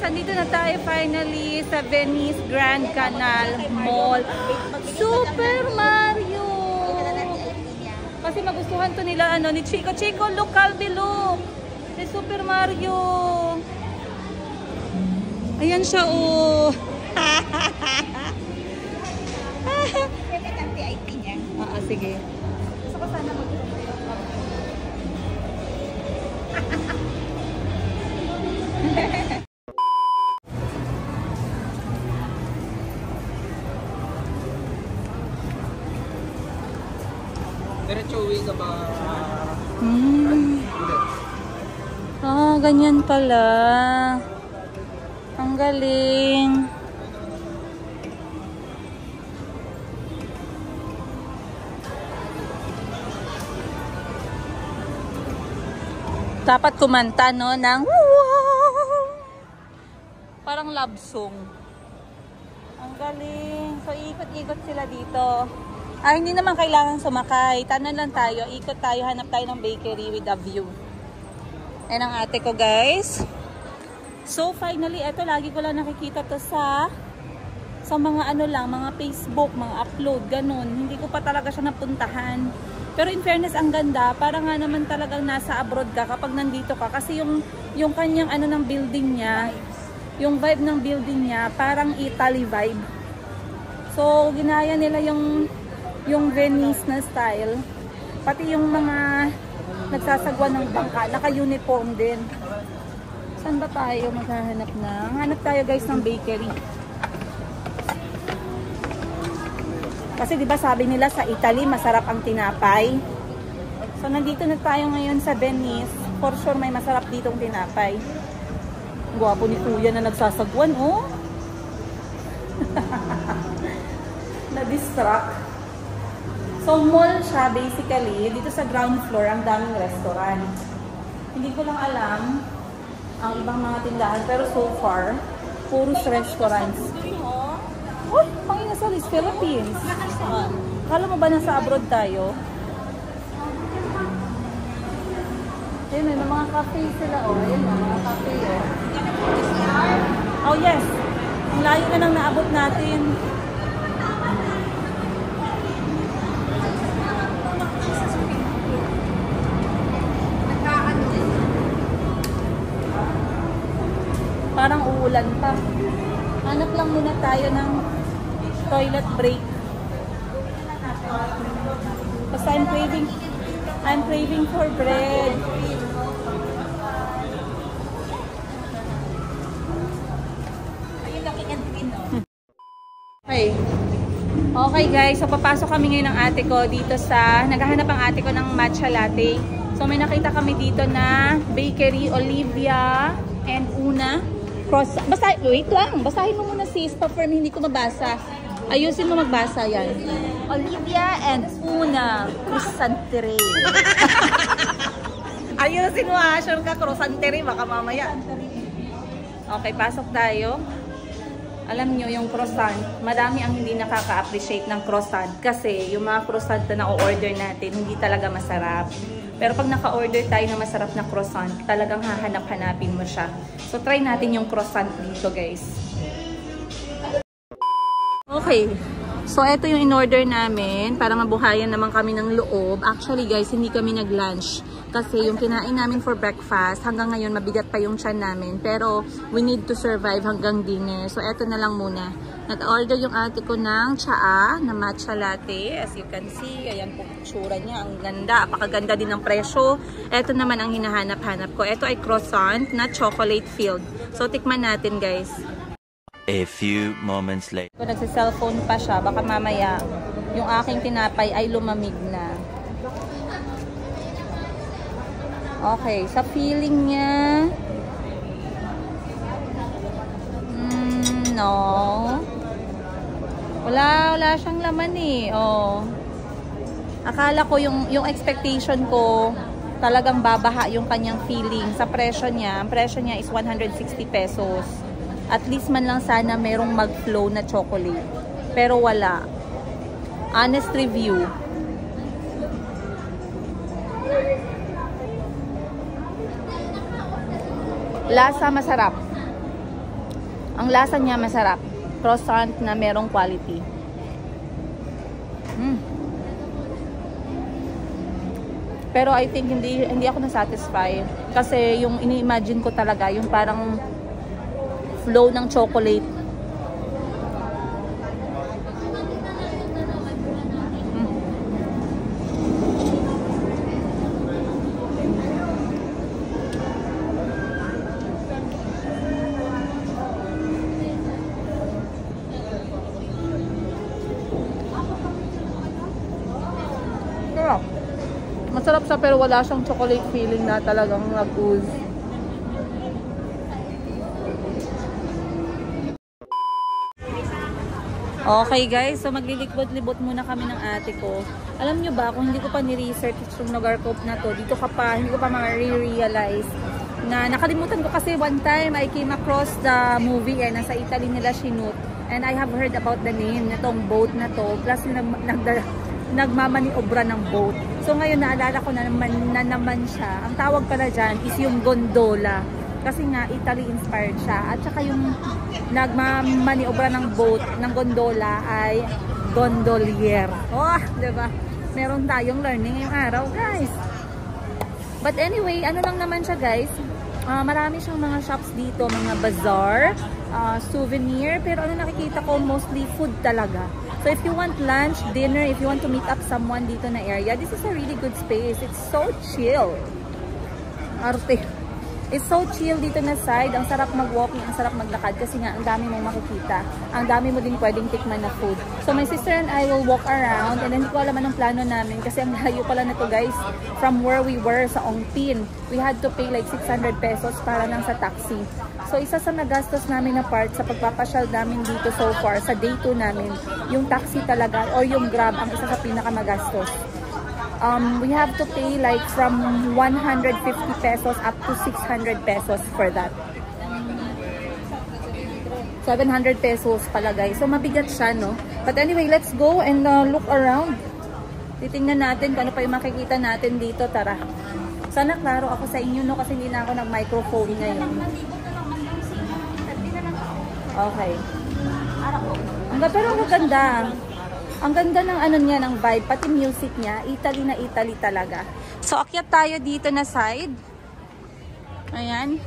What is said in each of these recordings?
Nandito na tayo finally sa Venice Grand Canal Mall. Super Mario! Kasi magustuhan to nila ni Chico. Chico, look, Calvi, look! Si Super Mario! Ayan siya, oh! Sige. Gusto ko sana Diretso uwi ka ba? Ganyan pala. Ang galing. Dapat kumanta, no, ng wow! Parang love song. Ang galing. So, ikot-ikot sila dito. Hindi naman kailangan sumakay. Tanan lang tayo. Ikot tayo. Hanap tayo ng bakery with a view. Ayan ang ate ko, guys. So, finally, eto, lagi ko lang nakikita to sa mga mga Facebook, mga upload, ganun. Hindi ko pa talaga siya napuntahan. Pero in fairness, ang ganda. Para nga naman talagang nasa abroad ka kapag nandito ka. Kasi yung kanyang ng building niya, yung vibe ng building niya, parang Italy vibe. So, ginaya nila yung Venice na style. Pati yung mga nagsasagwa ng bangka, naka-uniform din. Saan ba tayo maghahanap na? Hanap tayo, guys, ng bakery. Kasi diba sabi nila sa Italy, masarap ang tinapay. So, nandito na tayo ngayon sa Venice. For sure, may masarap ditong tinapay. Gwapo ni Kuya na nagsasagwan, oh. Na-distract. So, mall siya basically. Dito sa ground floor, ang daming restaurant. Hindi ko lang alam ang ibang mga tindahan. Pero so far, puros restaurants. Uy, Panginoon, is Philippines. Akala mo ba nasa abroad tayo? Ayun, may mga cafe sila. Ayun, mga cafe. Oh, yes. Ang layo na nang naabot natin. Parang uulan pa. Hanap lang muna tayo ng toilet break. Kasi I'm craving for bread. Okay guys, so papasok kami ngayon ng ate ko dito naghahanap ang ate ko ng matcha latte. So may nakita kami dito na bakery, Olivia and Una. Wait lang, basahin mo muna sis, pa-firm, hindi ko mabasa. Ayusin mo magbasa yan. Olivia and Una Croissanterie. Ayusin mo ha, sure ka, Croissanterie, baka mamaya. Okay, pasok tayo. Alam nyo, yung croissant, madami ang hindi nakaka-appreciate ng croissant kasi yung mga croissant na na-order natin, hindi talaga masarap. Pero pag naka-order tayo na masarap na croissant, talagang hahanap-hanapin mo siya. So, try natin yung croissant dito, guys. Okay. So, ito yung in-order namin para mabuhayan naman kami ng loob. Actually, guys, hindi kami nag-lunch. Kasi yung kinain namin for breakfast, hanggang ngayon mabigat pa yung tiyan namin. Pero we need to survive hanggang dinner. So eto na lang muna. Nag-order yung ate ko ng tsaa na matcha latte. As you can see, ayan po tsura niya. Ang ganda. Apakaganda din ng presyo. Eto naman ang hinahanap-hanap ko. Eto ay croissant na chocolate filled. So tikman natin, guys. A few moments later. Kung nagsa-cellphone pa siya, baka mamaya yung aking tinapay ay lumamig na. Okay, sa feeling niya, no. Wala siyang laman eh. Oh. Akala ko yung expectation ko, talagang babaha yung kanyang feeling. Sa presyo niya, ang presyo niya is 160 pesos. At least man lang sana merong mag-flow na chocolate. Pero wala. Honest review. Lasa masarap. Ang lasa niya masarap. Croissant na merong quality. Pero I think hindi ako na-satisfy. Kasi yung ini-imagine ko talaga, yung parang flow ng chocolate. Masarap siya pero wala siyang chocolate feeling na talagang nag-ooze. Okay guys, so maglilibot-libot muna kami ng ate ko. Alam nyo ba, kung hindi ko pa ni-research yung Nogarkop na to, dito ka pa, hindi ko pa ma-realize na nakalimutan ko kasi one time I came across the movie nasa Italy nila sinut. And I have heard about the name nitong boat na to. Plus nagmamaniobra ng boat. So ngayon naalala ko na naman siya. Ang tawag pala dyan is yung gondola. Kasi nga Italy inspired siya. At saka yung nagmamaniobra ng boat, ng gondola ay gondolier. Oh, diba? Meron tayong learning ngayong araw, guys. But anyway, ano lang naman siya, guys. Marami siyang mga shops dito, mga bazaar, souvenir. Pero ano nakikita ko, mostly food talaga. So if you want lunch, dinner, if you want to meet up someone dito na area, this is a really good space. It's so chill. Arte. It's so chill dito na side. Ang sarap mag-walking, ang sarap maglakad kasi nga ang dami mong makikita. Ang dami mo din pwedeng tikman na food. So my sister and I will walk around and hindi ko alam anong plano namin kasi ang layo pala na to, guys, from where we were sa Ongpin. We had to pay like 600 pesos para lang sa taxi. So isa sa nagastos namin na part sa pagpapasyal namin dito so far, sa day 2 namin, yung taxi talaga or yung Grab ang isa sa pinakamagastos. We have to pay like from 150 pesos up to 600 pesos for that. 700 pesos pala, guys. So mabigat siya, no? But anyway, let's go and look around. Titingnan natin kung ano pa yung makikita natin dito. Tara. Sana klaro ako sa inyo, no? Kasi hindi na ako nag-microphone ngayon. Okay. Pero ang ganda. Ang ganda ng ano niya, ng vibe, pati music niya, Italy na Italy talaga. So, akyat tayo dito na side. Ayan.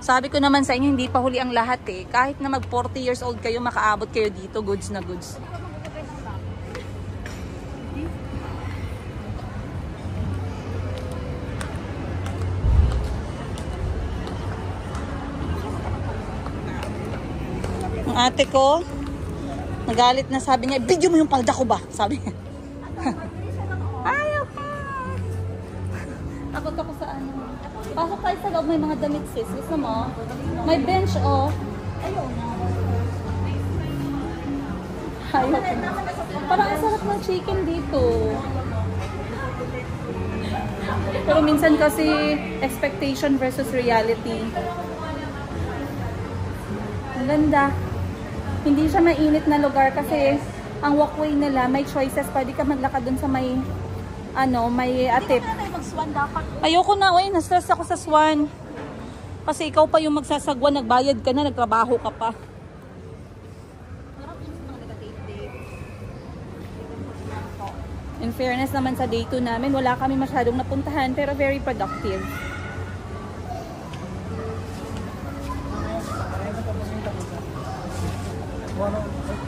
Sabi ko naman sa inyo, hindi pa huli ang lahat eh. Kahit na mag 40 years old kayo, makaabot kayo dito, goods na goods. Ang ate ko, nagalit na, sabi niya, video mo yung palda ko ba? Sabi niya. Ayaw pa! Takot ako sa ano. Pasok tayo sa loob, may mga damit, sis. Gusto mo? May bench, oh. Ayaw na. Ayaw pa. Parang ang sarap ng chicken dito. Pero minsan kasi expectation versus reality. Ang ganda. Hindi siya mainit na lugar kasi ang walkway nila, may choices. Pwede ka maglakad dun sa may, ano, may atip. Ayoko na, oy, na-stress ako sa swan. Kasi ikaw pa yung magsasagwa, nagbayad ka na, nagtrabaho ka pa. In fairness naman sa day 2 namin, wala kami masyadong napuntahan, pero very productive.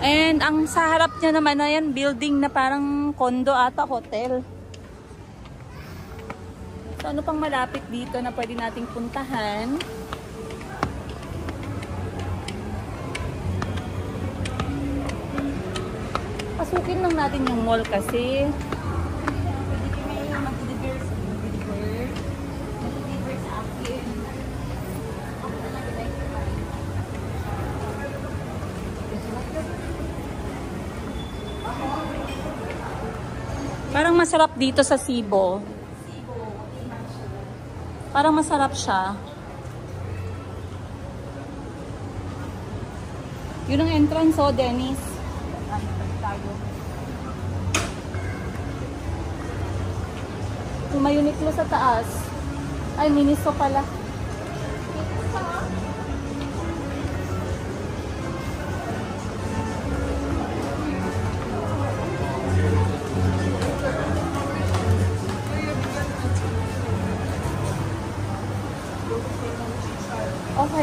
And ang sa harap niya naman na yan, building na parang condo ata, hotel. So ano pang malapit dito na pwede nating puntahan? Pasukin lang natin yung mall kasi. Parang masarap dito sa Cebu. Parang masarap siya. Yun ang entrance, oh, Dennis. May Uniqlo sa taas. Ay, Miniso pala.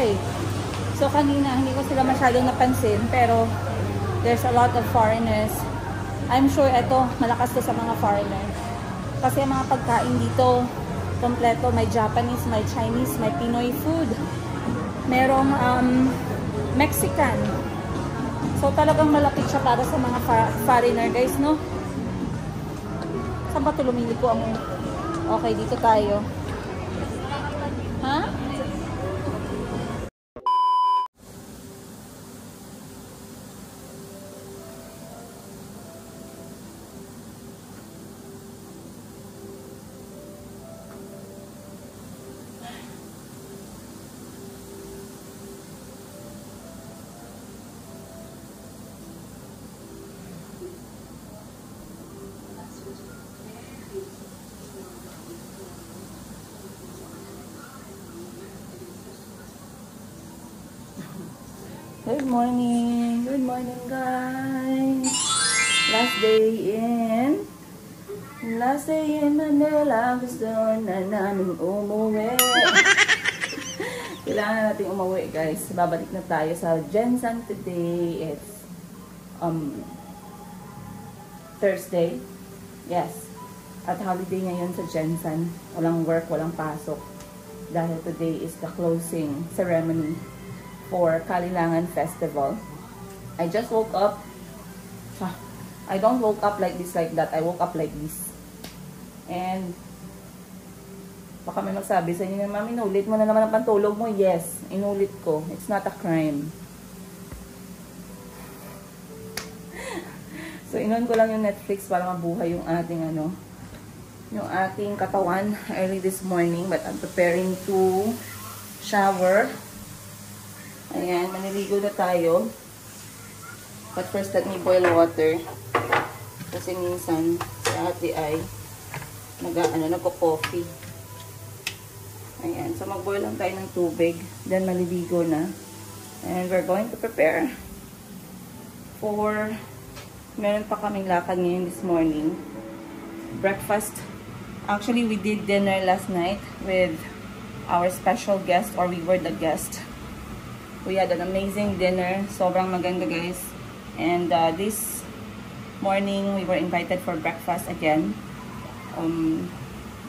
eh. So kanina, hindi ko sila masyadong napansin, pero there's a lot of foreigners. I'm sure ito, malakas to sa mga foreigners. Kasi ang mga pagkain dito, kompleto. May Japanese, may Chinese, may Pinoy food. Merong Mexican. So talagang malapit siya para sa mga foreigner guys, no? Saan ba ito lumili ko ang... Okay, dito tayo. Ha? Good morning guys. Last day in Manila. Gusto na namin umuwi. Kailangan natin umuwi guys. Babalik na tayo sa Jensen today. It's Thursday. Yes. At holiday ngayon sa Jensen. Walang work, walang pasok. Dahil today is the closing ceremony for Kalilangan Festival. I just woke up. I don't woke up like this, like that. I woke up like this. And baka may magsabi sa inyo, Mami, inulit mo na naman ang pantulog mo. Yes, inulit ko. It's not a crime. So, inon ko lang yung Netflix para mabuhay yung ating yung ating katawan early this morning. But I'm preparing to shower. Ayan, maniligo na tayo. But first, let me boil water. Kasi minsan, sa ate ay nagko-coffee. Ayan, so mag-boil lang tayo ng tubig. Then, maliligo na. And we're going to prepare for, meron pa kaming lakad ngayon this morning. Breakfast. Actually, we did dinner last night with our special guest, or we were the guest. We had an amazing dinner. Sobrang maganda guys. And this morning, we were invited for breakfast again.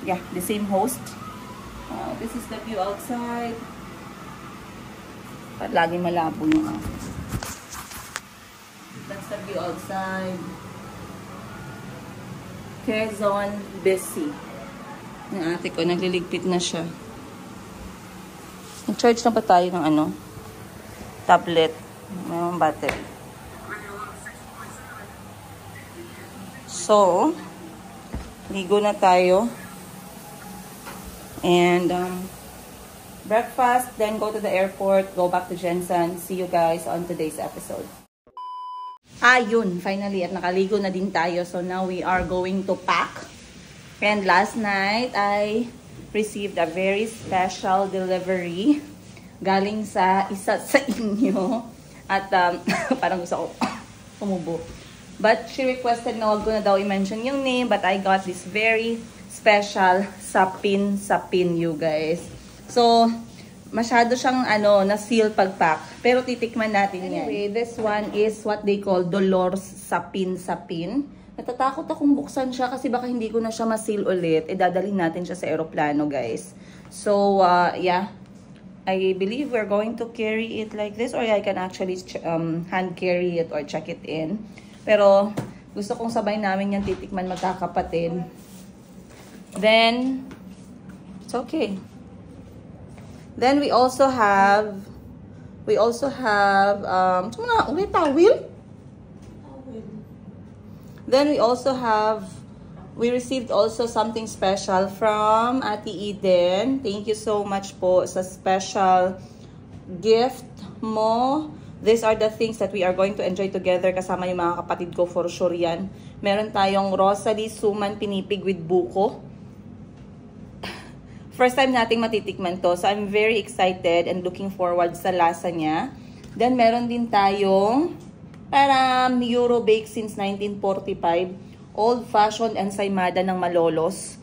Yeah, the same host. This is the view outside. At lagi malabo yung That's the view outside. Quezon busy. Yung ate ko, nagliligpit na siya. Nag-charge na ba tayo ng tablet? Mayroong battery. So, ligo na tayo. And, breakfast, then go to the airport, go back to Jensen. See you guys on today's episode. Yun. Finally, at nakaligo na din tayo. So, now we are going to pack. And last night, I received a very special delivery galing sa isa sa inyo. At, parang gusto ko umubo. But she requested na wag ko na daw i-mention yung name. But I got this very special sapin, you guys. So, masyado siyang na-seal pag-pack. Pero titikman natin yan. Anyway, this one is what they call Dolores sapin. Natatakot akong buksan siya kasi baka hindi ko na siya ma-seal ulit. Dadalhin natin siya sa aeroplano, guys. So, yeah. I believe we're going to carry it like this, or I can actually hand carry it or check it in. Pero gusto kong sabay namin yan titikman magkakapatid. Then it's okay. Then we also have towel. Then we received also something special from Ate Eden. Thank you so much po sa special gift mo. These are the things that we are going to enjoy together kasama yung mga kapatid ko, for sure yan. Meron tayong Rosalie Suman Pinipig with buko. First time nating matitikman to. So I'm very excited and looking forward sa lasa niya. Then meron din tayong Euro Bake since 1945. Old-fashioned ensaymada ng Malolos.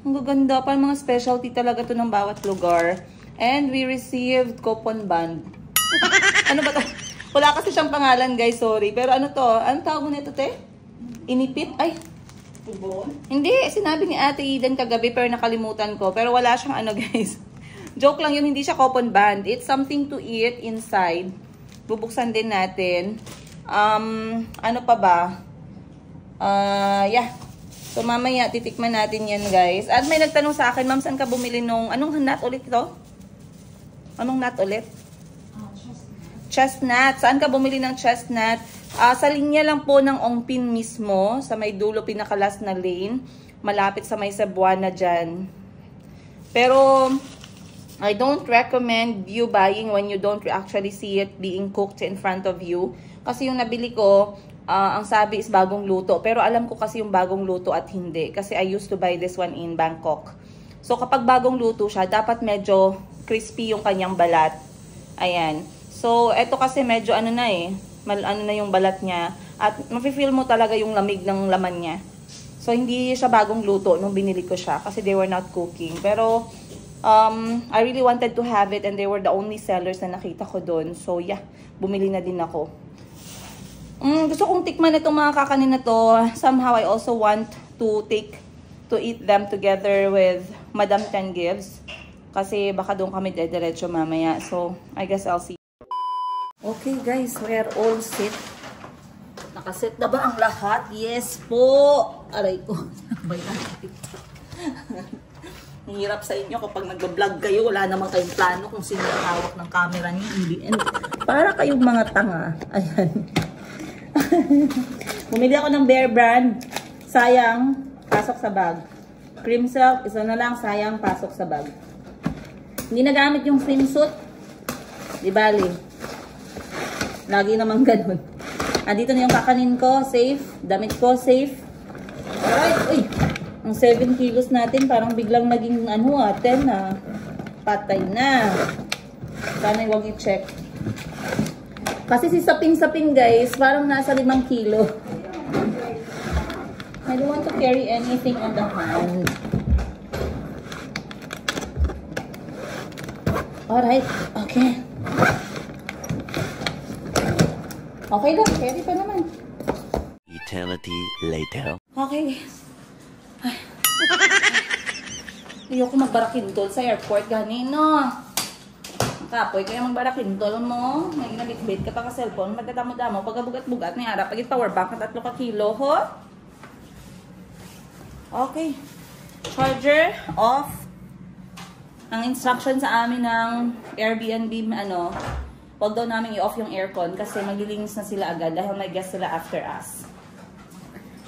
Ang gaganda. Parang mga specialty talaga to ng bawat lugar. And we received coupon band. Ano ba to? Wala kasi siyang pangalan, guys. Sorry. Pero ano to? Ano tawag mo nito, te? Inipit? Ay. Hindi. Sinabi ni Ate Eden kagabi pero nakalimutan ko. Pero wala siyang ano, guys. Joke lang yun. Hindi siya coupon band. It's something to eat inside. Bubuksan din natin. Ano pa ba? Yeah. So, mamaya, titikman natin yan, guys. At may nagtanong sa akin, ma'am, saan ka bumili nung, anong nut ulit ito? Anong nut ulit? Chestnut. Saan ka bumili ng chestnut? Sa linya lang po ng Ongpin mismo, sa may dulo, pinakalas na lane. Malapit sa may Cebuana dyan. Pero, I don't recommend you buying when you don't actually see it being cooked in front of you. Kasi yung nabili ko, ang sabi is bagong luto. Pero alam ko kasi yung bagong luto at hindi. Kasi I used to buy this one in Bangkok. So kapag bagong luto siya, dapat medyo crispy yung kanyang balat. Ayan. So eto kasi medyo ano na eh. Ano na yung balat niya. At mafe-feel mo talaga yung lamig ng laman niya. So hindi siya bagong luto nung binili ko siya. Kasi they were not cooking. Pero I really wanted to have it and they were the only sellers na nakita ko doon. So yeah, bumili na din ako. Gusto kong tikman itong mga kakanin na to. Somehow I also want to eat them together with Madam Ten Gives. Kasi baka doon kami dediretso mamaya. So I guess I'll see. Okay guys, we're all set. Nakaset na ba ang lahat? Yes po! Aray ko. Hirap sa inyo kapag nag-vlog kayo, wala namang kayong plano kung sino ang hawak ng camera niyo. And para kayong mga tanga. Ayan. Bumili ako ng Bear Brand. Sayang, pasok sa bag. Cream Silk, isa na lang, sayang, pasok sa bag. Hindi nagamit yung swimsuit. Di bali. Lagi namang ganun. Dito na yung kakanin ko, safe. Damit ko, safe. Alright, uy. Ang 7 kilos natin, parang biglang naging, 10 na. Patay na. Sana huwag i-check. Kasi si sapin-sapin guys, parang nasa 5 kilo. I don't want to carry anything on the hand. Alright, okay. Okay lang, carry pa naman. Eternity later. Okay. Ay. Ayoko magbarakintol sa airport ganino. Kapoy, kaya magbarakintol mo. May ginabitbit ka pa ka cellphone. Magdadamo-damo. Pagkabugat-bugat ni Ara. Pagit power bank na 3 kilo, ho? Okay. Charger off. Ang instruction sa amin ng Airbnb, wag daw namin i-off yung aircon kasi maglilinis na sila agad dahil may guest sila after us.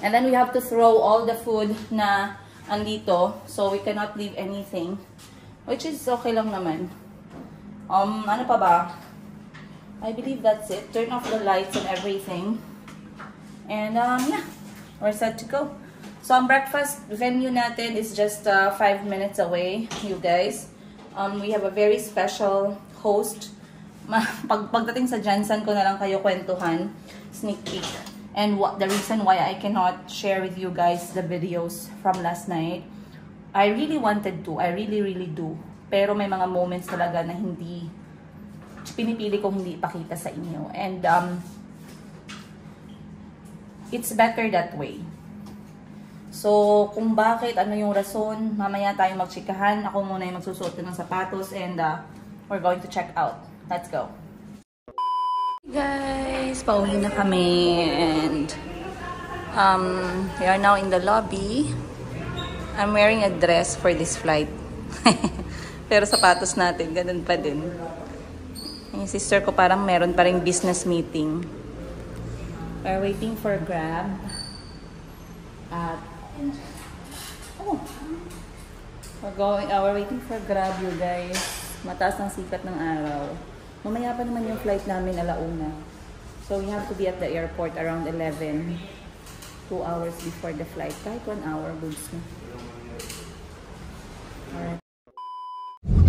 And then we have to throw all the food na andito. So we cannot leave anything. Which is okay lang naman. Ano pa ba? I believe that's it. Turn off the lights and everything. And, yeah. We're set to go. So, ang breakfast venue natin is just 5 minutes away, you guys. We have a very special host. Pagdating sa Jansan ko na lang kayo kwentuhan. Sneak peek. And the reason why I cannot share with you guys the videos from last night. I really wanted to. I really, really do. Pero may mga moments talaga na pinipili kong hindi ipakita sa inyo. And, it's better that way. So, kung bakit, ano yung rason, mamaya tayo magchikahan. Ako muna yung magsusuot ng sapatos and we're going to check out. Let's go. Guys, pauwi na kami and we are now in the lobby. I'm wearing a dress for this flight. Pero sapatos natin, ganun pa din. Yung sister ko parang meron pa ring business meeting. We're waiting for Grab. At we're waiting for Grab, you guys. Mataas ng sikat ng araw. Mamaya pa naman yung flight namin alauna. So we have to be at the airport around 11. 2 hours before the flight. Kahit 1 hour, goods na. Alright.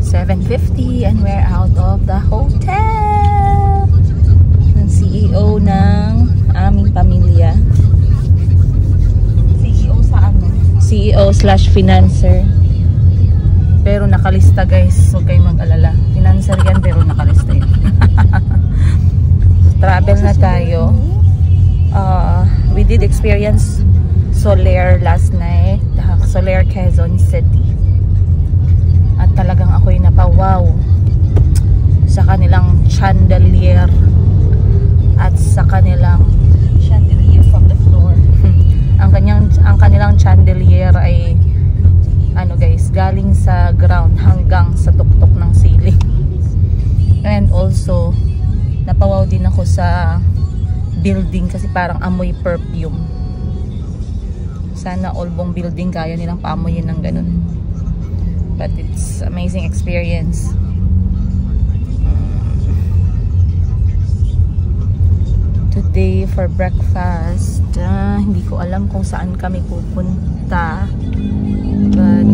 7:50 and we're out of the hotel. Ang CEO ng aming pamilya. CEO sa ano? CEO/financer. Pero nakalista guys. Huwag kayong mag-alala. Financer yan pero nakalista yun. Travel na tayo. We did experience Solaire last night. Solaire, Quezon City. At talagang ako'y napawaw sa kanilang chandelier at sa kanilang chandelier from the floor. Ang kanilang chandelier ay ano guys, galing sa ground hanggang sa tuktok ng ceiling. And also napawaw din ako sa building kasi parang amoy perfume. Sana all buong building kaya nilang paamoyin ng ganun. But it's amazing experience. Today for breakfast, hindi ko alam kung saan kami pupunta. But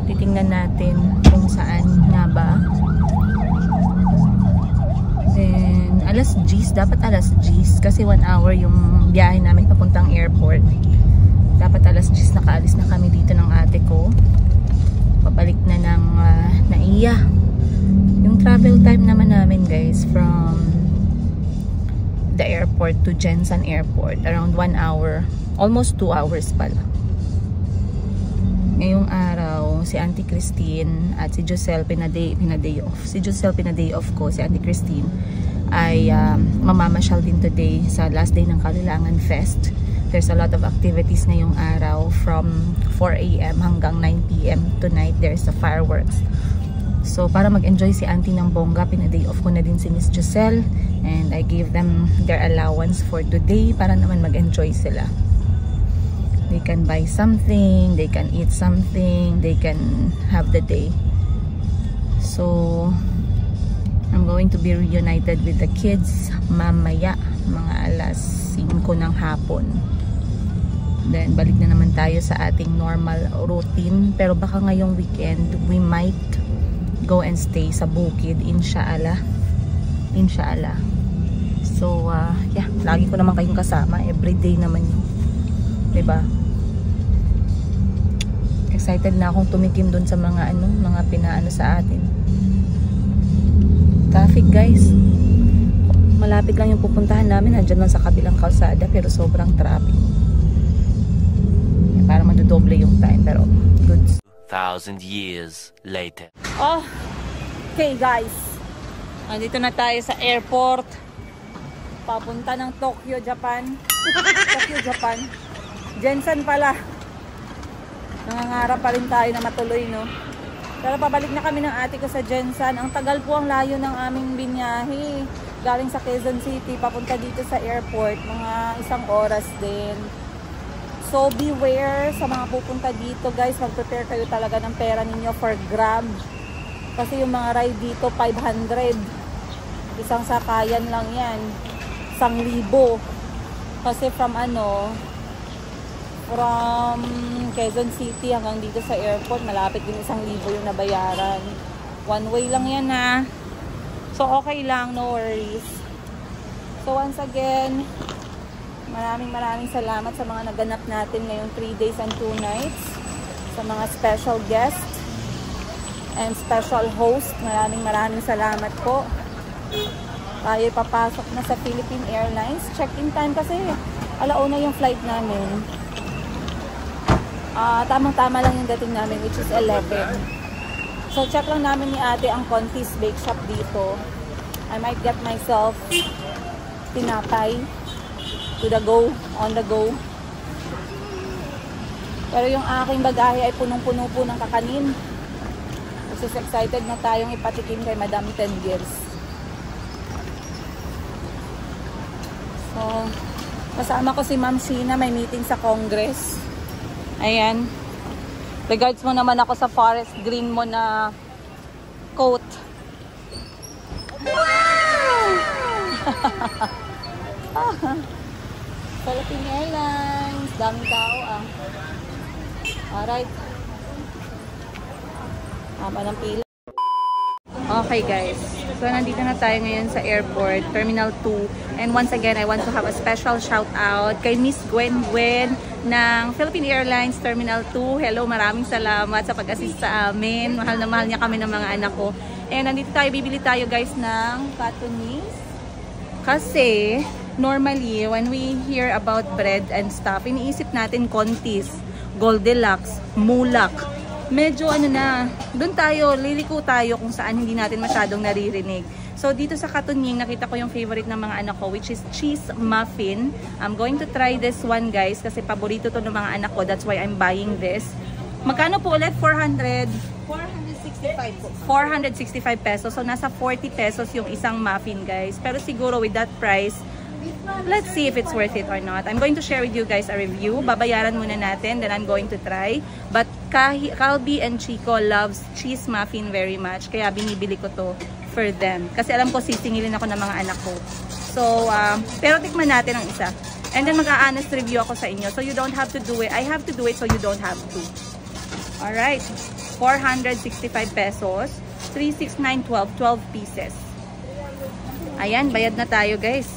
titingnan natin kung saan nga ba. Then alas 10, dapat alas 10 kasi 1 hour yung biyahe namin papuntang airport. Dapat alas 10 nakaalis na kami dito ng ate ko. Pabalik na ng Naiya. Yung travel time naman namin guys from the airport to Jensen Airport around 1 hour, almost 2 hours pala. Ngayong araw si Auntie Christine at si Josel pinaday off. Si Josel pinaday off ko, si Auntie Christine ay mamamasyal din today sa last day ng Kalilangan Fest. There's a lot of activities ngayong araw from 4 AM hanggang 9 PM tonight. There's a fireworks. So para mag-enjoy si Auntie ng bongga, pinaday off ko na din si Miss Josel and I gave them their allowance for today para naman mag-enjoy sila. They can buy something, they can eat something, they can have the day. So I'm going to be reunited with the kids mamaya, mga alas 5 ng hapon. Then balik na naman tayo sa ating normal routine. Pero baka ngayong weekend we might go and stay sa bukid, inshallah. Inshallah. So yeah, lagi ko naman kayong kasama, everyday naman yun, diba? Excited na akong tumikim dun sa mga mga pinaano sa atin. Traffic guys, malapit lang yung pupuntahan namin, nandiyan lang sa kabilang kalsada pero sobrang traffic. Para madodoble yung time pero good. 1,000 years later. Oh, okay guys, andito na tayo sa airport papunta ng Tokyo, Japan. Tokyo, Japan. Jensen pala. Nangangarap pa rin tayo na matuloy, no? Pero pabalik na kami ng ate ko sa Jensen. Ang tagal po ang layo ng aming binyahe. Galing sa Quezon City, papunta dito sa airport. Mga 1 oras din. So beware sa mga pupunta dito guys. Mag-prepare kayo talaga ng pera ninyo for Grab. Kasi yung mga ride dito, 500. Isang sakayan lang yan. 1,000. Kasi from from Quezon City hanggang dito sa airport, malapit din 1,000 yung nabayaran. One way lang yan ha. So okay lang, no worries. So once again, maraming salamat sa mga naganap natin ngayong 3 days and 2 nights. Sa mga special guests and special host, maraming salamat po. Tayo papasok na sa Philippine Airlines. Check-in time kasi alauna yung flight namin. Tamang-tama lang yung dating namin, which is 11. So check lang namin ni ate ang Conti's Bake Shop dito. I might get myself tinapay to the go, on the go. Pero yung aking bagahe ay punong-puno po ng kakanin. Kasi excited na tayong ipatikim kay Madam 10 Years. So, kasama ko si Ma'am Sheena, may meeting sa Congress. Ayan. Regards mo naman ako sa forest green mo na coat. Wow! Philippine Airlines. Daming tao Alright. Haba ng pila. Okay guys. So nandito na tayo ngayon sa airport, Terminal 2. And once again, I want to have a special shout out kay Miss Gwen ng Philippine Airlines Terminal 2. Hello, maraming salamat sa pag-assist sa amin. Mahal na mahal niya kami ng mga anak ko. And nandito tayo, bibili tayo guys ng Catonese. Kasi normally, when we hear about bread and stuff, iniisip natin Contis, Goldilocks, Mulak. Medyo ano na, doon tayo, liliko tayo kung saan hindi natin masyadong naririnig. So dito sa Katunying, nakita ko yung favorite ng mga anak ko, which is cheese muffin. I'm going to try this one guys, kasi paborito to ng mga anak ko. That's why I'm buying this. Magkano po ulit? 465 po. 465 pesos. So nasa 40 pesos yung isang muffin guys. Pero siguro with that price, let's see if it's worth it or not. I'm going to share with you guys a review. Babayaran muna natin, then I'm going to try. But Calby and Chico loves cheese muffin very much. Kaya binibili ko to for them. Kasi alam ko sisingilin ako ng mga anak ko. So, pero tikman natin ang isa. And then mag-a-honest review ako sa inyo. So you don't have to do it. I have to do it so you don't have to. Alright. 465 pesos. 369.12. 12 pieces. Ayan, bayad na tayo guys.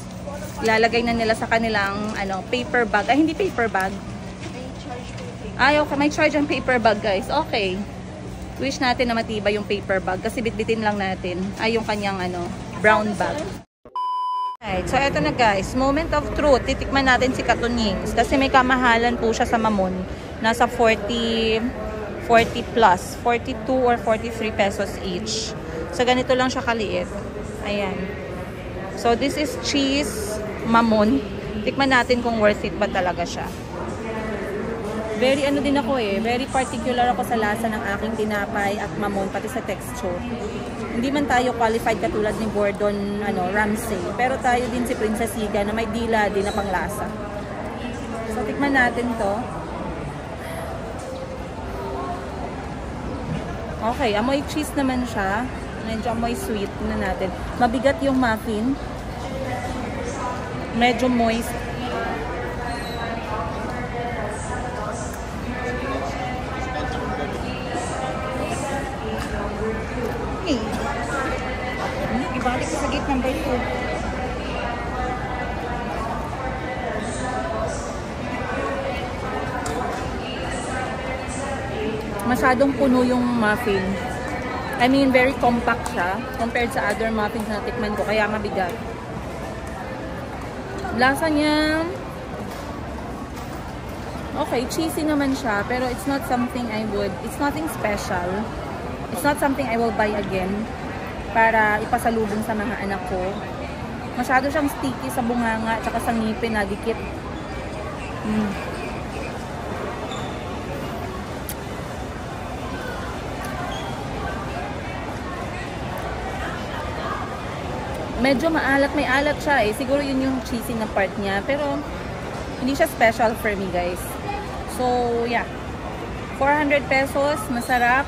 Ilalagay na nila sa kanilang paper bag. Ay, hindi paper bag. Ay, okay. May charge ang paper bag, guys. Okay. Wish natin na matibay yung paper bag kasi bitbitin lang natin. Ay, yung kanyang brown bag. Alright, so eto na guys. Moment of truth. Titikman natin si Katunyings kasi may kamahalan po siya sa Mamon. Nasa 40 plus. 42 or 43 pesos each. So, ganito lang siya kaliit. Ayan. So, this is cheese Mamon. Tikman natin kung worth it ba talaga siya. Very din ako very particular ako sa lasa ng aking tinapay at Mamon, pati sa texture. Hindi man tayo qualified katulad ni Gordon Ramsay, pero tayo din si Princess Higa na may dila din na panglasa. So, tikman natin to. Okay, amoy cheese naman siya. Medyo amoy sweet na natin. Mabigat yung muffin. Medyo moist. Okay. Ibalik ko sa gate number 2. Masyadong puno yung muffin. I mean, very compact siya compared sa other muffins na tikman ko, kaya mabigat. Lasa niya, okay, cheesy naman siya, pero it's not something it's nothing special. It's not something I will buy again para ipasalubong sa mga anak ko. Masyado siyang sticky sa bunganga at saka sa ngipin na dikit. Medyo maalat, may alat siya siguro yun yung cheesy na part niya, pero hindi siya special for me guys. So yeah, 400 pesos, masarap,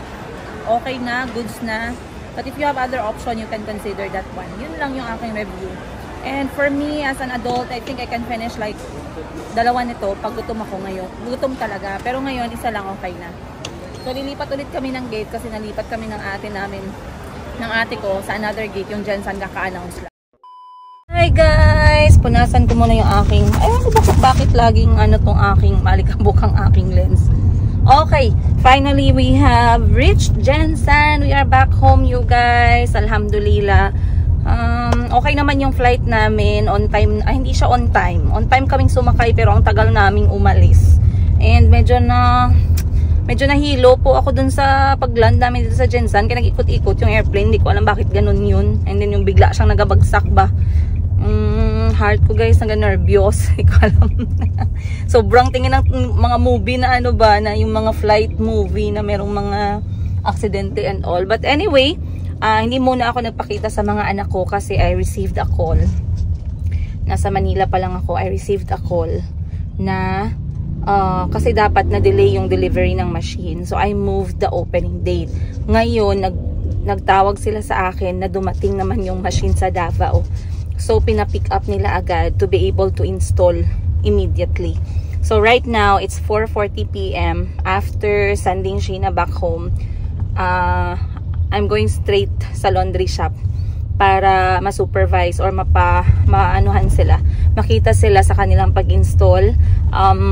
okay na, goods na. But if you have other option, you can consider that one. Yun lang yung aking review. And for me as an adult, I think I can finish like dalawa nito pag gutom ako ngayon. Gutom talaga, pero ngayon isa lang okay na. So lilipat ulit kami ng gate kasi nalipat kami ng ate ko sa another gate, yung Jensen kaka-announce lang. Hi guys! Punasan ko muna yung aking, ayun ko bakit laging tong aking malikabukang aking lens. Okay, finally we have reached Jensen. We are back home you guys. Alhamdulillah. Okay naman yung flight namin. On time, hindi siya on time. On time kaming sumakay pero ang tagal naming umalis. And medyo nahilo po ako dun sa pag-land namin dito sa Jensen. Kaya nag-ikot-ikot yung airplane. Hindi ko alam bakit ganun yun. And then yung bigla siyang nagabagsak ba. Heart ko guys, naga-nervyos. Hindi ko alam. Sobrang tingin ng mga movie na na yung mga flight movie na merong mga aksidente and all. But anyway, hindi muna ako nagpakita sa mga anak ko kasi I received a call. Nasa Manila pa lang ako. I received a call na kasi dapat na-delay yung delivery ng machine. So, I moved the opening date. Ngayon, nagtawag sila sa akin na dumating naman yung machine sa Davao. So, pina-pick up nila agad to be able to install immediately. So, right now, it's 4:40 PM. After sending Sheena back home, I'm going straight sa laundry shop para ma-supervise or maanuhan sila. makita sila sa kanilang pag-install,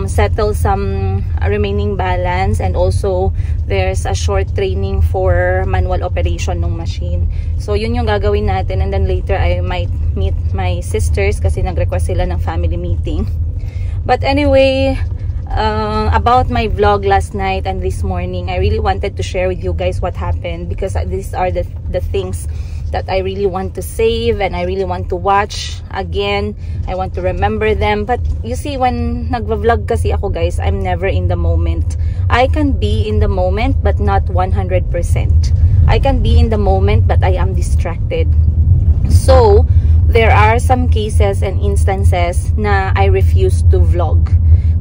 settle some remaining balance, and also there's a short training for manual operation ng machine. So yun yung gagawin natin, and then later I might meet my sisters kasi nag-request sila ng family meeting. But anyway, about my vlog last night and this morning, I really wanted to share with you guys what happened, because these are the things that I really want to save and I really want to watch again. I want to remember them. But you see, when nagva-vlog kasi ako guys, I'm never in the moment. I can be in the moment but not 100%. I can be in the moment but I am distracted. So there are some cases and instances na I refuse to vlog.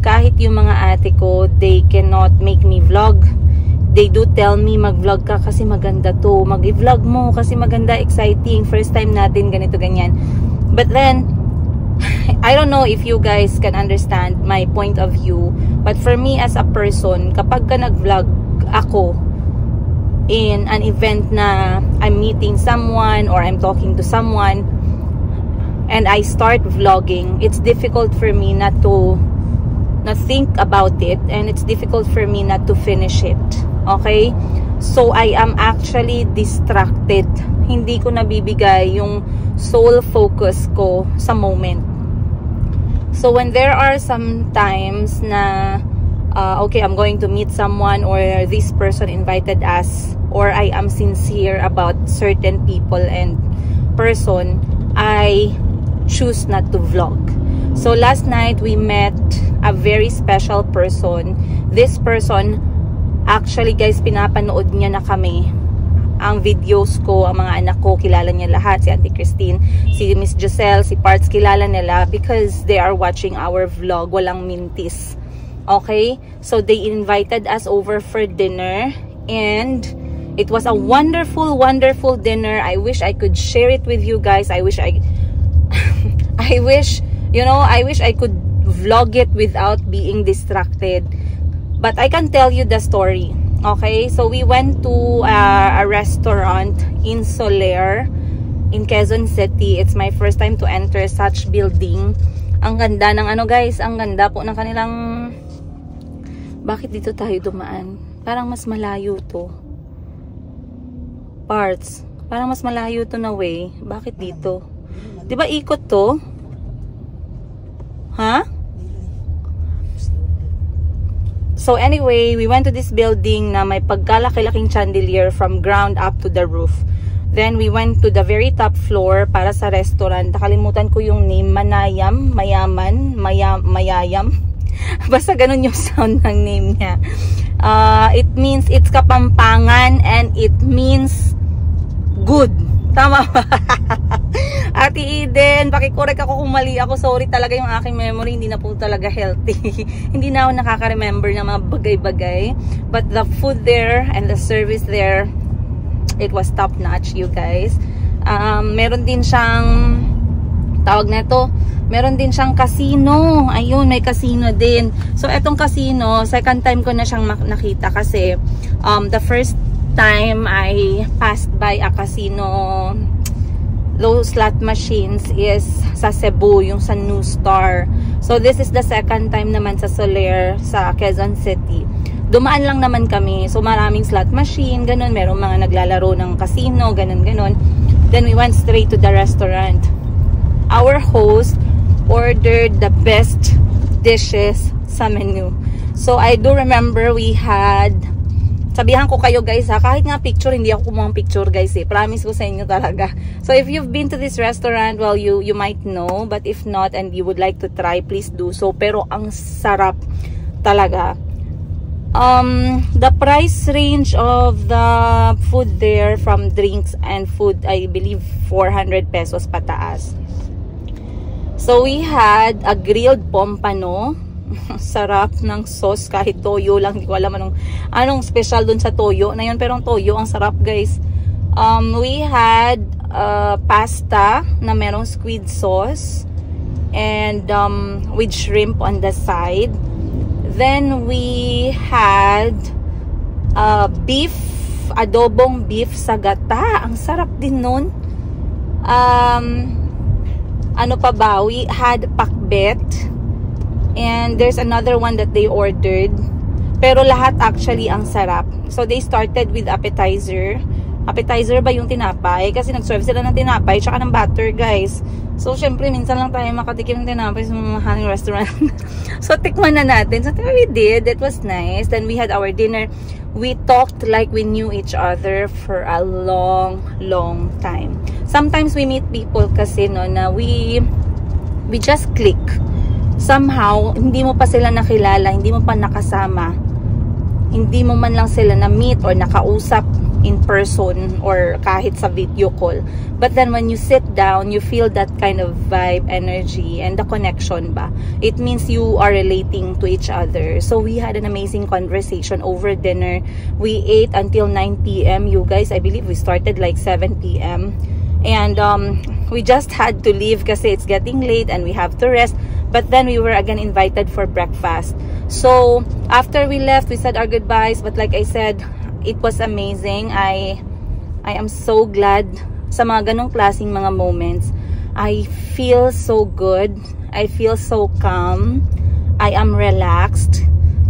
Kahit yung mga ate ko, they cannot make me vlog. They do tell me, mag-vlog ka kasi maganda to. Mag-vlog mo kasi maganda, exciting. First time natin, ganito, ganyan. But then, I don't know if you guys can understand my point of view. But for me as a person, kapag ka nag-vlog ako in an event na I'm meeting someone or I'm talking to someone and I start vlogging, it's difficult for me not to think about it, and it's difficult for me not to finish it. Okay? So I am actually distracted. Hindi ko nabibigay yung sole focus ko sa moment. So when there are some times na okay, I'm going to meet someone, or this person invited us, or I am sincere about certain people and person, I choose not to vlog. So last night we met a very special person. This person, actually guys, pinapanood niya na kami. Ang videos ko, ang mga anak ko, kilala niya lahat. Si Auntie Christine, si Miss Giselle, si Parts, kilala nila because they are watching our vlog. Walang mintis. Okay? So they invited us over for dinner, and it was a wonderful, wonderful dinner. I wish I could share it with you guys. I wish I wish I could vlog it without being distracted. But I can tell you the story. Okay, so we went to a restaurant in Soler in Quezon City. It's my first time to enter such building. Ang ganda ng ano guys, ang ganda po ng kanilang... Bakit dito tayo dumaan? Parang mas malayo to. Parts. Parang mas malayo to na way. Bakit dito? Diba ikot to? Huh? So anyway, we went to this building na may pagkalaki-laking chandelier from ground up to the roof. Then we went to the very top floor para sa restaurant. Nakalimutan ko yung name, Mayayam. Basta ganun yung sound ng name niya. It means it's Kapampangan and it means good. Tama ba? Ate Eden, pakikorek ako kung mali ako. Sorry talaga, yung aking memory hindi na po talaga healthy. Hindi na ako nakaka-remember ng mga bagay-bagay. But the food there and the service there, it was top notch, you guys. Meron din siyang tawag na ito, meron din siyang casino. Ayun, may casino din. So etong casino, second time ko na siyang nakita kasi the first time I passed by a casino, those slot machines is sa Cebu, yung sa New Star. So this is the second time naman sa Soler, sa Quezon City. Dumaan lang naman kami. So maraming slot machine, ganun. Merong mga naglalaro ng casino, ganun. Then we went straight to the restaurant. Our host ordered the best dishes sa menu. So I do remember we had, sabihan ko kayo guys ha, kahit nga picture, hindi ako kumuha ng picture guys eh. Promise ko sa inyo talaga. So if you've been to this restaurant, well, you might know. But if not and you would like to try, please do so. Pero ang sarap talaga. The price range of the food there, from drinks and food, I believe 400 pesos pataas. So we had a grilled pompano. Sarap ng sauce, kahit toyo lang. Hindi ko alam anong special dun sa toyo na yun, pero ang toyo ang sarap guys. We had pasta na merong squid sauce and with shrimp on the side. Then we had beef, adobong beef sa gata. Ang sarap din nun. ano pa ba, we had pakbet, and there's another one that they ordered. Pero lahat actually ang sarap. So they started with appetizer. Appetizer ba yung tinapay? Kasi nag-serve sila ng tinapay tsaka ng butter, guys. So, syempre, minsan lang tayo makatikim ng tinapay sa mga mahaling restaurant. So, tikman na natin. So, we did. It was nice. Then, we had our dinner. We talked like we knew each other for a long, long time. Sometimes, we meet people kasi, no, na we just click. Somehow, hindi mo pa sila nakilala, hindi mo pa nakasama, hindi mo man lang sila na-meet or nakausap in person or kahit sa video call. But then when you sit down, you feel that kind of vibe, energy, and the connection ba. It means you are relating to each other. So we had an amazing conversation over dinner. We ate until 9 p.m. You guys, I believe we started like 7 p.m. And we just had to leave kasi it's getting late and we have to rest. But then we were again invited for breakfast. So after we left, we said our goodbyes. But like I said, it was amazing. I am so glad sa mga ganong klaseng mga moments. I feel so good. I feel so calm. I am relaxed.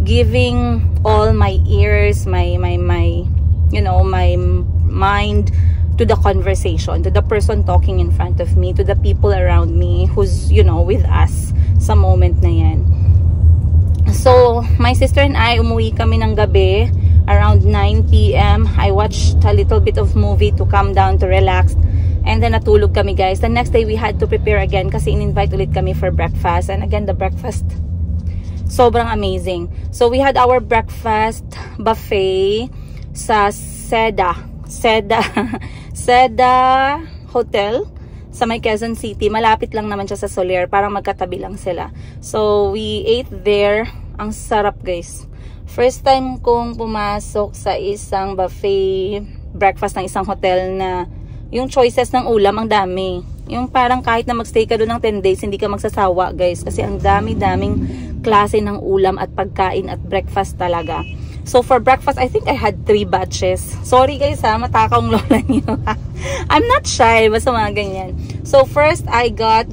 Giving all my ears, my you know, my mind to the conversation, to the person talking in front of me, to the people around me who's, you know, with us sa moment na yan. So, my sister and I, umuwi kami ng gabi around 9 p.m. I watched a little bit of movie to calm down, to relax. And then natulog kami, guys. The next day, we had to prepare again kasi in-invite ulit kami for breakfast. And again, the breakfast, sobrang amazing. So, we had our breakfast buffet sa Seda Hotel sa may Quezon City. Malapit lang naman siya sa Soler. Parang magkatabi lang sila. So, we ate there. Ang sarap, guys. First time kong pumasok sa isang buffet breakfast ng isang hotel na yung choices ng ulam ang dami. Yung parang kahit na magstay ka doon ng 10 days, hindi ka magsasawa, guys. Kasi ang dami-daming klase ng ulam at pagkain at breakfast talaga. So for breakfast, I think I had 3 batches. Sorry guys ha, matakaw ang lola niyo. I'm not shy, basta mga ganyan. So first, I got,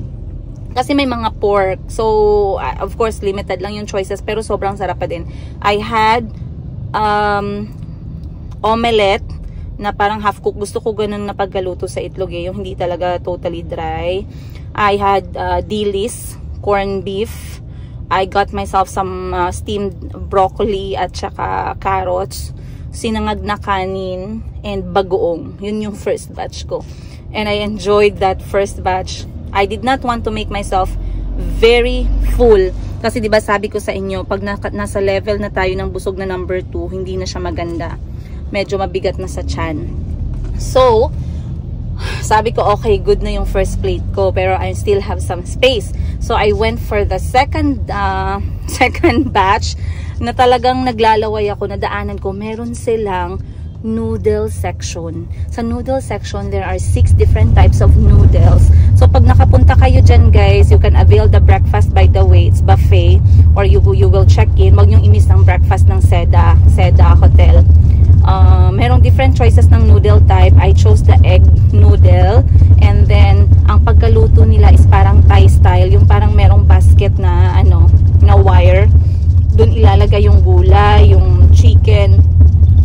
kasi may mga pork. So, of course, limited lang yung choices. Pero sobrang sarap pa din. I had omelette na parang half cook. Gusto ko ganun na paggaluto sa itlog eh. Yung hindi talaga totally dry. I had dilis, corned beef. I got myself some steamed broccoli at saka carrots. Sinangag na kanin and bagoong. Yun yung first batch ko. And I enjoyed that first batch. I did not want to make myself very full. Kasi diba sabi ko sa inyo, pag nasa level na tayo ng busog na number 2, hindi na siya maganda. Medyo mabigat na sa tiyan. So, sabi ko, okay, good na yung first plate ko. Pero I still have some space. So, I went for the second batch na talagang naglalaway ako, nadaanan ko. Meron silang noodle section. Sa noodle section, there are 6 different types of noodles. So, pag nakapunta kayo dyan, guys, you can avail the breakfast. By the way, it's buffet. Or you will check in. Wag yung i-miss ng breakfast ng Seda Hotel. Merong different choices ng noodle type. I chose the egg noodle. And then, ang pagkaluto nila is parang Thai style. Yung parang merong basket na, na wire. Doon ilalagay yung gulay, yung chicken,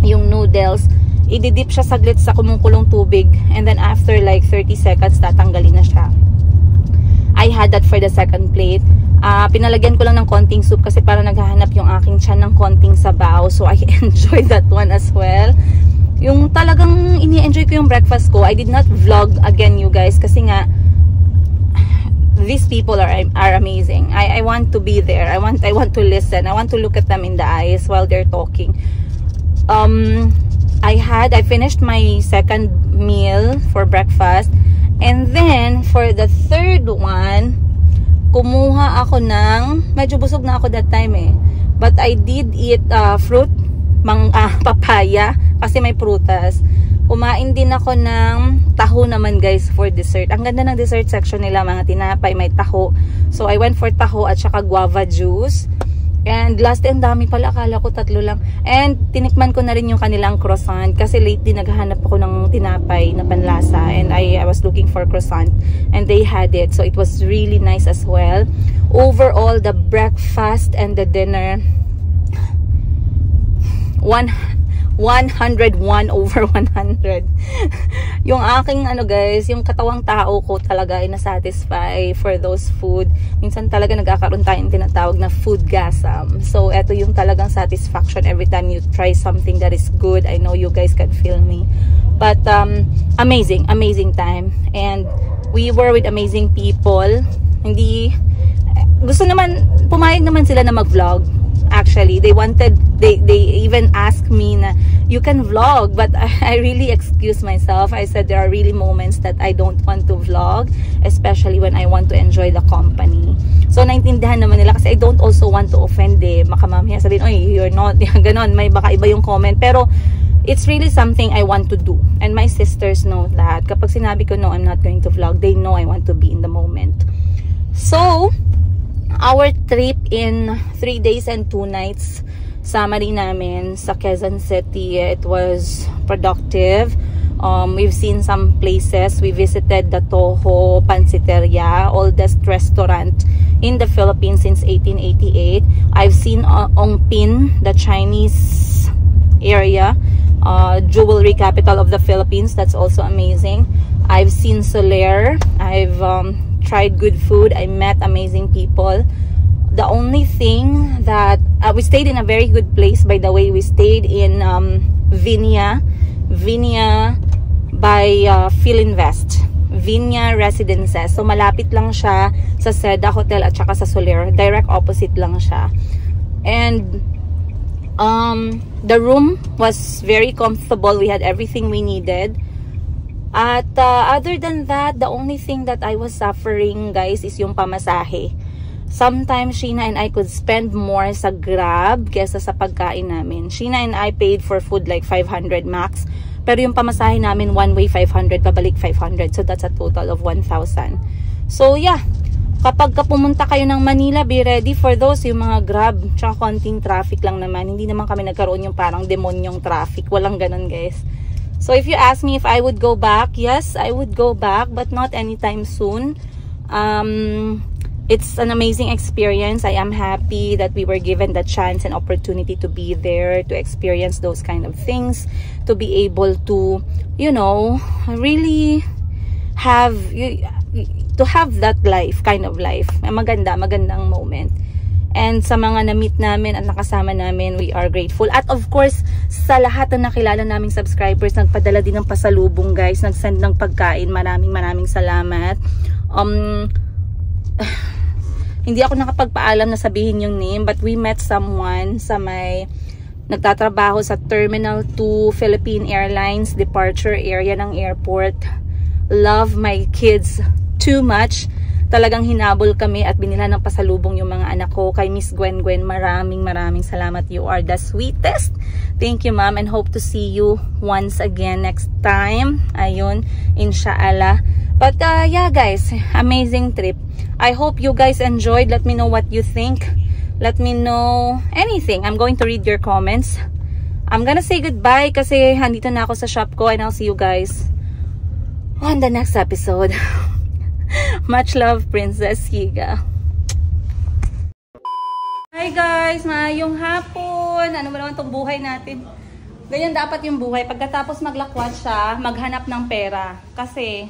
yung noodles. Ididip siya saglit sa kumukulong tubig. And then, after like 30 seconds, tatanggalin na siya. I had that for the second plate. Pinalagyan ko lang ng konting soup kasi parang naghahanap yung aking tiyan ng konting sabaw. So, I enjoyed that one as well. Yung talagang ini-enjoy ko yung breakfast ko. I did not vlog again, you guys. Kasi nga, these people are amazing. I want to be there. I want to listen. I want to look at them in the eyes while they're talking. I finished my second meal for breakfast. And then, for the third one, kumuha ako ng, medyo busog na ako that time eh. But I did eat fruit, papaya, kasi may prutas. Kumain din ako ng taho naman, guys, for dessert. Ang ganda ng dessert section nila, mga tinapay, may taho. So, I went for taho at saka guava juice. And last, ang dami pala. Akala ko 3 lang. And tinikman ko na rin yung kanilang croissant. Kasi lately naghahanap ako ng tinapay na panlasa. And I was looking for croissant. And they had it. So it was really nice as well. Overall, the breakfast and the dinner, 101 over 100. Yung aking guys, yung katawang tao ko talaga ay nasatisfy for those food. Minsan talaga nagkakaroon tayong tinatawag na food gasm. So eto yung talagang satisfaction every time you try something that is good. I know you guys can feel me. But amazing time. And we were with amazing people. Hindi gusto naman, pumayag naman sila na mag-vlog. Actually, they even asked me na you can vlog, but I really excused myself. I said there are really moments that I don't want to vlog, especially when I want to enjoy the company. So naintindihan naman nila kasi I don't also want to offend makamamaya sabihin, oy, you're not, ganon, may baka iba yung comment, pero it's really something I want to do. And my sisters know that kapag sinabi ko no, I'm not going to vlog, they know I want to be in the moment. So our trip in 3 days and 2 nights summary namin sa Quezon City, it was productive. We've seen some places. We visited the Toho Pansiteria, oldest restaurant in the Philippines since 1888. I've seen Ongpin, the Chinese area, jewelry capital of the Philippines. That's also amazing. I've seen Soler. I've tried good food. I met amazing people. The only thing that we stayed in a very good place, by the way. We stayed in Vinya by Philinvest, Vinya Residences. So malapit lang siya sa Seda Hotel at saka sa Soler, direct opposite lang siya. And the room was very comfortable. We had everything we needed. At other than that, the only thing that I was suffering, guys, is yung pamasahe. Sometimes Sheena and I could spend more sa Grab kesa sa pagkain namin. Sheena and I paid for food like 500 max. Pero yung pamasahe namin, one way 500, pabalik 500. So that's a total of 1,000. So yeah, kapag pumunta kayo ng Manila, be ready for those, yung mga Grab, tsaka konting traffic lang naman. Hindi naman kami nagkaroon yung parang demonyong traffic. Walang ganun, guys. So if you ask me if I would go back, yes, I would go back, but not anytime soon. It's an amazing experience. I am happy that we were given the chance and opportunity to be there, to experience those kind of things, to be able to, you know, really have that life, kind of life. Magandang moment. And sa mga na-meet namin at nakasama namin, we are grateful. At of course, sa lahat na nakilala naming subscribers, nagpadala din ng pasalubong, guys. Nag-send ng pagkain. Maraming salamat. Hindi ako nakapagpaalam na sabihin yung name, but we met someone sa may nagtatrabaho sa Terminal 2 Philippine Airlines departure area ng airport. Love my kids too much. Talagang hinabol kami at binila ng pasalubong yung mga anak ko. Kay Miss Gwen, maraming salamat. You are the sweetest. Thank you, ma'am, and hope to see you once again next time. Ayun, inshallah. But yeah, guys, amazing trip. I hope you guys enjoyed. Let me know what you think. Let me know anything. I'm going to read your comments. I'm gonna say goodbye kasi handito na ako sa shop ko, and I'll see you guys on the next episode. Much love, Princess Higa. Hi guys, maayong hapon. Ano ba naman itong buhay natin? Ganyan dapat yung buhay. Pagkatapos maglakwat siya, maghanap ng pera. Kasi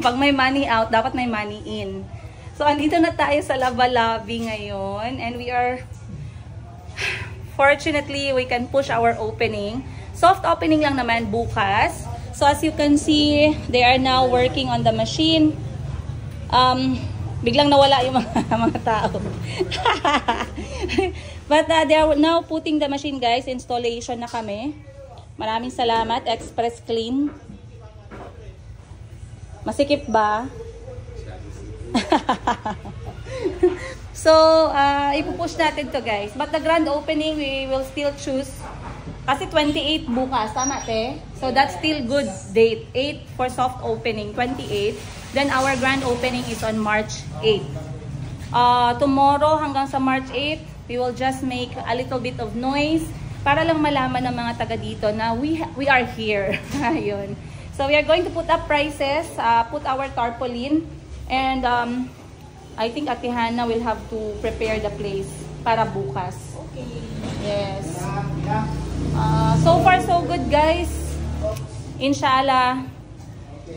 pag may money out, dapat may money in. So andito na tayo sa Lava Lobby ngayon, and we are fortunately we can push our opening. Soft opening lang naman bukas. So as you can see, they are now working on the machine. Biglang nawala yung mga tao. But they are now putting the machine, guys. Installation na kami. Maraming salamat. Express Clean. Masikip ba? So, ipupush natin to, guys. But the grand opening, we will still choose. Kasi 28 bukas, tama te? So that's still good date. 8 for soft opening, 28. Then our grand opening is on March 8. Tomorrow hanggang sa March 8, We will just make a little bit of noise para lang malaman ng mga taga dito na we are here. Ayun. So we are going to put up prices, put our tarpaulin, and I think Ate Hannah will have to prepare the place para bukas. Okay. Yes. So far so good, guys. Inshallah,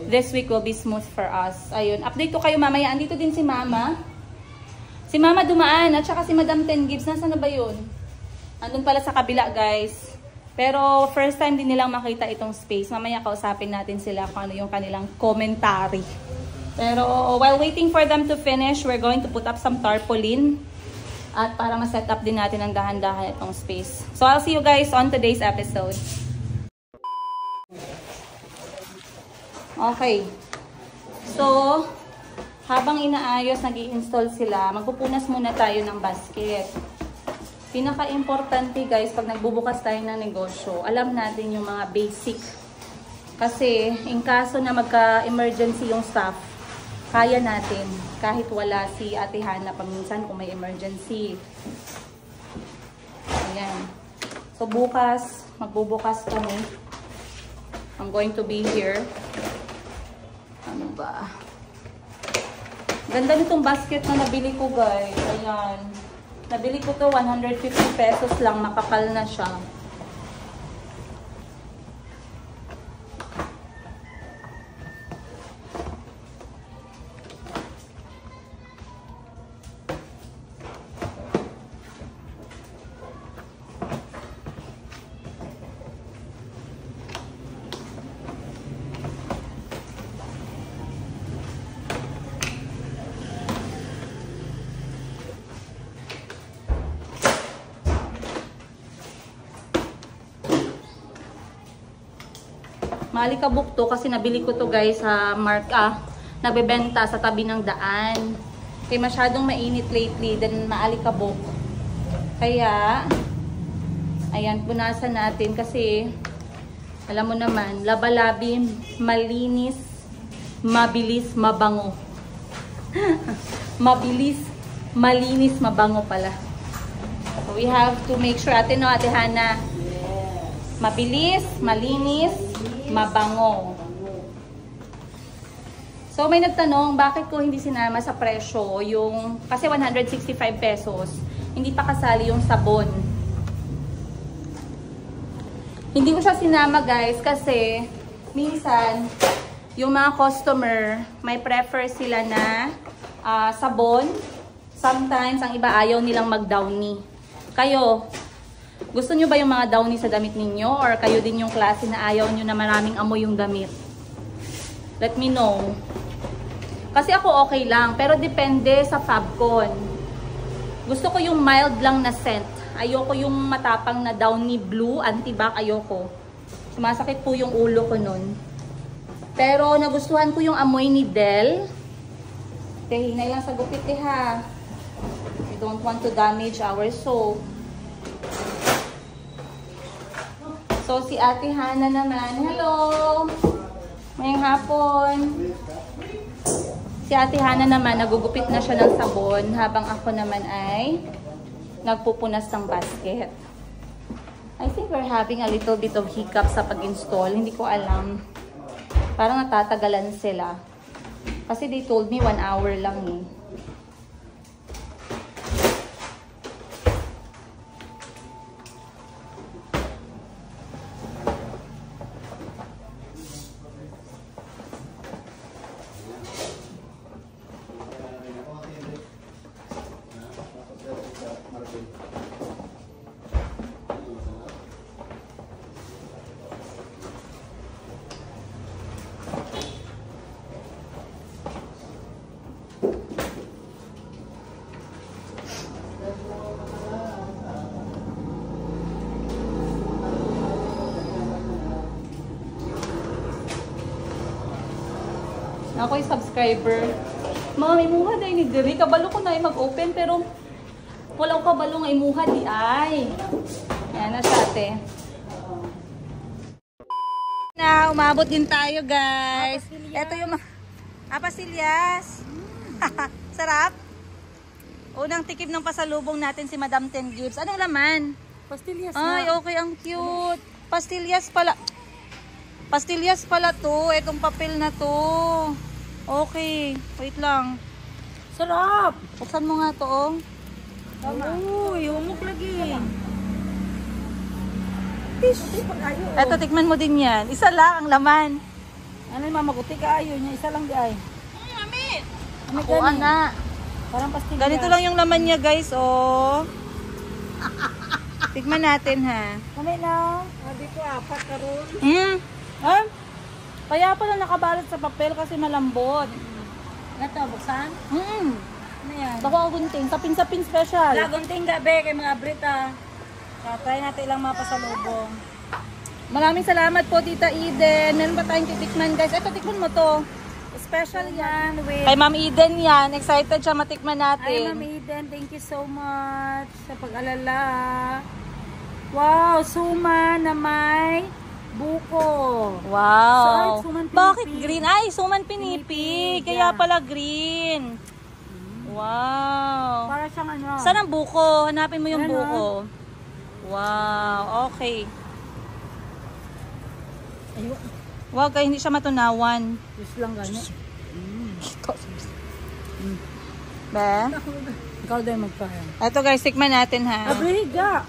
this week will be smooth for us. Ayun. Update ko kayo mamaya. Andito din si Mama. Si Mama dumaan at saka si Madam Ten Gibbs. Nasaan na ba yun? Andun pala sa kabila, guys. Pero first time din nilang makita itong space. Mamaya kausapin natin sila kung ano yung kanilang commentary. Pero while waiting for them to finish, we're going to put up some tarpaulin. At para ma-set up din natin ang dahan-dahan itong space. So I'll see you guys on today's episode. Okay. So, habang inaayos, nag-i-install sila, magpupunas muna tayo ng basket. Pinaka-importante guys, pag nagbubukas tayo ng negosyo, alam natin yung mga basic. Kasi, in kaso na magka-emergency yung staff, kaya natin. Kahit wala si Ate Hannah paminsan kung may emergency. Ayan. So, bukas, magbubukas kami. I'm going to be here. Ano ba? Ganda nitong basket na nabili ko, guys. Ayan. Nabili ko to 150 pesos lang. Makapal na siya. Maalikabok to kasi nabili ko to guys sa nagbebenta sa tabi ng daan. Kaya masyadong mainit lately, then maalikabok. Kaya, ayan, punasan natin kasi, alam mo naman, labalabi, malinis, mabilis, mabango. Mabilis, malinis, mabango pala. So we have to make sure, Ate Hannah, mabilis, malinis, mabango. So may nagtanong, bakit ko hindi sinama sa presyo yung, kasi 165 pesos, hindi pa kasali yung sabon. Hindi ko siya sinama guys kasi minsan yung mga customer may prefer sila na sabon. Sometimes ang iba ayaw nilang mag-downy. Kayo, gusto nyo ba yung mga downy sa damit ninyo? Or kayo din yung klase na ayaw nyo na maraming amoy yung damit? Let me know. Kasi ako okay lang. Pero depende sa Fabcon. Gusto ko yung mild lang na scent. Ayoko yung matapang na downy blue, anti-bac. Ayoko. Sumasakit po yung ulo ko nun. Pero nagustuhan ko yung amoy ni Del. Hinay lang sa gupit ha. We don't want to damage our soap. So, si Ate Hannah naman. Hello! Mayang hapon. Si Ate Hannah naman, nagugupit na siya ng sabon habang ako naman ay nagpupunas ng basket. I think we're having a little bit of hiccup sa pag-install. Hindi ko alam. Parang natatagalan sila. Kasi they told me 1 hour lang eh. Ako yung subscriber. Mga may muha dahil ni Diri. Kabalo ko na mag-open pero wala ko kabalo nga imuha di ay. Yan na siya ate. Na, umabot din tayo guys. Ito yung apasilyas. Sarap. Unang tikim ng pasalubong natin si Madam Ten Gibbs. Anong laman? Pastillas Ay, okay, ang cute. Pastillas pala. Pastillas pala to. Itong papel na to. Okay, wait lang. Sarap! Buksan mo nga to, oh. Uy, humok lagi. Eto, tikman mo din yan. Isa lang ang laman. Ano yung mamaguti ka ayaw niya? Isa lang di ay. Mami! Ano Ako nga. Parang pastillas. Ganito lang yung laman niya, guys, oh. Tikman natin, ha. Kami na. Sabi ko, 4 karon. Ha? Kaya pala nakabalot sa papel kasi malambot. Ito, buksan? Ano yan? Bako ako gunting. Sapin-sapin special. Lagunting gabi kay mga Brita. Try natin ilang mga pasalubong. Maraming salamat po, Tita Eden. Meron pa tayong titikman, guys. Eto, tikman mo to. Special yan with... Kay Ma'am Eden yan. Excited siya matikman Ay, natin. Ma'am Eden, thank you so much sa pag-alala. Wow, suma na may buko. Wow. So, suman pinipig. Bakit green? Ay, suman pinipig. Pinipig, Kaya yeah. pala green. Wow. Para siyang ano. Saan ang buko? Hanapin mo yung Ayan, buko. Wow. Okay. Ayun. Wow, kaya hindi siya matunawan. Just lang ganyan. Be? Ikaw din magkaya. Eto guys, tikman natin ha. Abriga.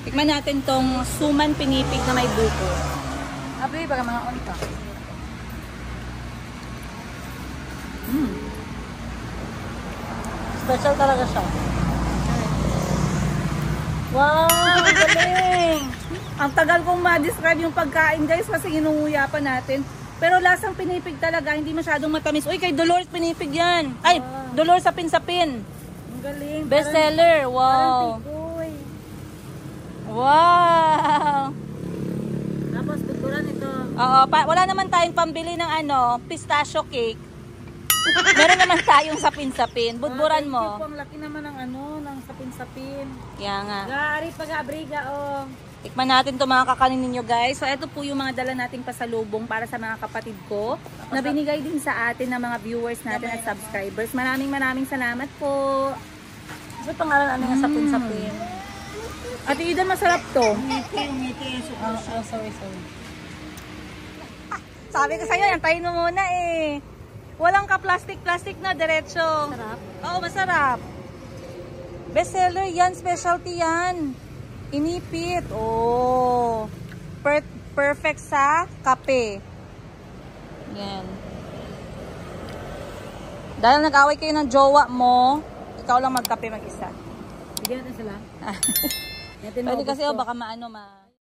Tikman natin tong suman pinipig na may buko. Abri, baka mga onta. Special talaga siya. Wow, ang galing. Ang tagal kong ma-describe yung pagkain guys kasi inunguya pa natin. Pero lasang pinipig talaga, hindi masyadong matamis. Uy, kay Dolores pinipig yan. Ay, Dolores sapin-sapin. Ang galing. Best seller. Parang Wow. tikoy. Wow. Tapos, tuturan ito. Oo, wala naman tayong pambili ng ano, pistachio cake. Meron naman tayong sapin-sapin. Budburan mo. Ang laki naman ng ano, ng sapin-sapin. Kaya nga. Gari pag-abriga, oh. Tikman natin to mga kakanin ninyo guys. So ito po yung mga dala nating pasalubong para sa mga kapatid ko na binigay din sa atin ng mga viewers natin at subscribers. Maraming salamat po. Ano pangalan ano yung sapin-sapin? Ate Eden, masarap to. Umiti. Sorry. Sabi ko sa'yo, antayin mo muna eh. Walang ka-plastic na, diretso. Sarap? Oo, masarap. Best seller yan, specialty yan. Inipit. Oh. Perfect sa kape. Yan. Dahil nag-away kayo ng jowa mo, ikaw lang magkape mag-isa. Bigyan natin sila. Pwede kasi baka maano